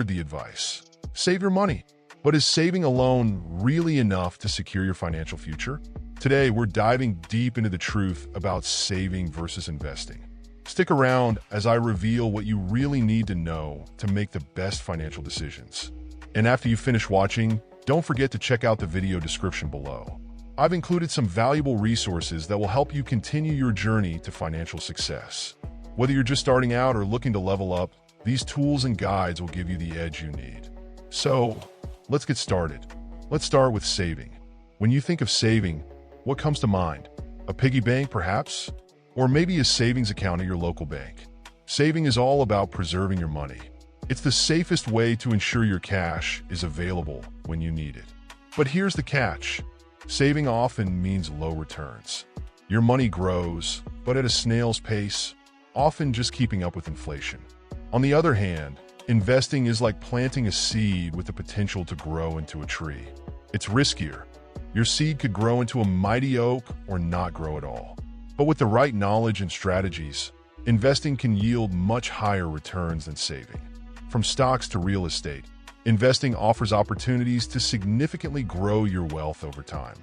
heard the advice. Save your money. But is saving alone really enough to secure your financial future? Today, we're diving deep into the truth about saving versus investing. Stick around as I reveal what you really need to know to make the best financial decisions. And after you finish watching, don't forget to check out the video description below. I've included some valuable resources that will help you continue your journey to financial success. Whether you're just starting out or looking to level up, these tools and guides will give you the edge you need. So, let's get started. Let's start with saving. When you think of saving, what comes to mind? A piggy bank, perhaps? Or maybe a savings account at your local bank. Saving is all about preserving your money. It's the safest way to ensure your cash is available when you need it. But here's the catch. Saving often means low returns. Your money grows, but at a snail's pace, often just keeping up with inflation. On the other hand, investing is like planting a seed with the potential to grow into a tree. It's riskier. Your seed could grow into a mighty oak or not grow at all. But with the right knowledge and strategies, investing can yield much higher returns than saving. From stocks to real estate, investing offers opportunities to significantly grow your wealth over time.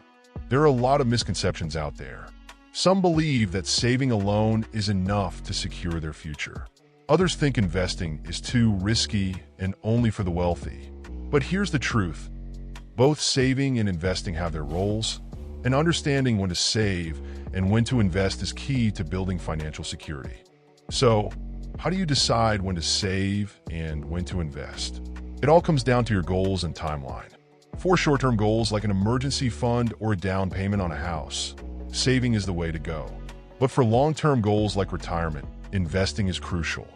There are a lot of misconceptions out there. Some believe that saving alone is enough to secure their future. Others think investing is too risky and only for the wealthy. But here's the truth. Both saving and investing have their roles, and understanding when to save and when to invest is key to building financial security. So, how do you decide when to save and when to invest? It all comes down to your goals and timeline. For short-term goals like an emergency fund or a down payment on a house, saving is the way to go. But for long-term goals like retirement, investing is crucial.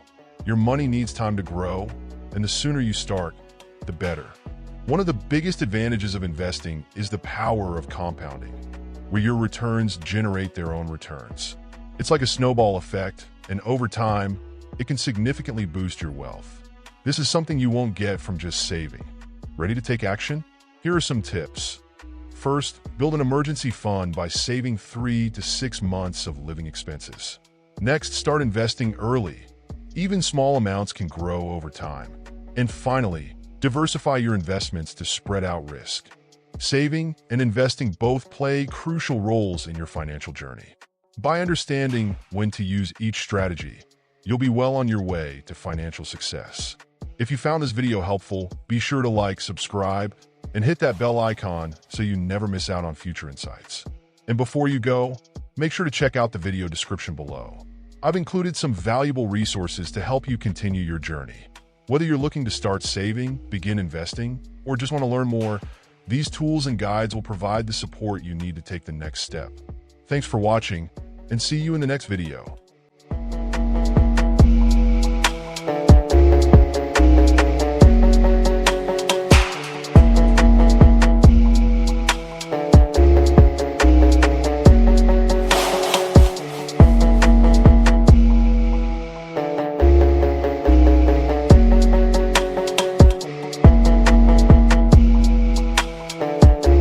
Your money needs time to grow, and the sooner you start, the better. One of the biggest advantages of investing is the power of compounding, where your returns generate their own returns. It's like a snowball effect, and over time, it can significantly boost your wealth. This is something you won't get from just saving. Ready to take action? Here are some tips. First, build an emergency fund by saving 3 to 6 months of living expenses. Next, start investing early. Even small amounts can grow over time. And finally, diversify your investments to spread out risk. Saving and investing both play crucial roles in your financial journey. By understanding when to use each strategy, you'll be well on your way to financial success. If you found this video helpful, be sure to like, subscribe, and hit that bell icon so you never miss out on future insights. And before you go, make sure to check out the video description below. I've included some valuable resources to help you continue your journey. Whether you're looking to start saving, begin investing, or just want to learn more, these tools and guides will provide the support you need to take the next step. Thanks for watching, and see you in the next video.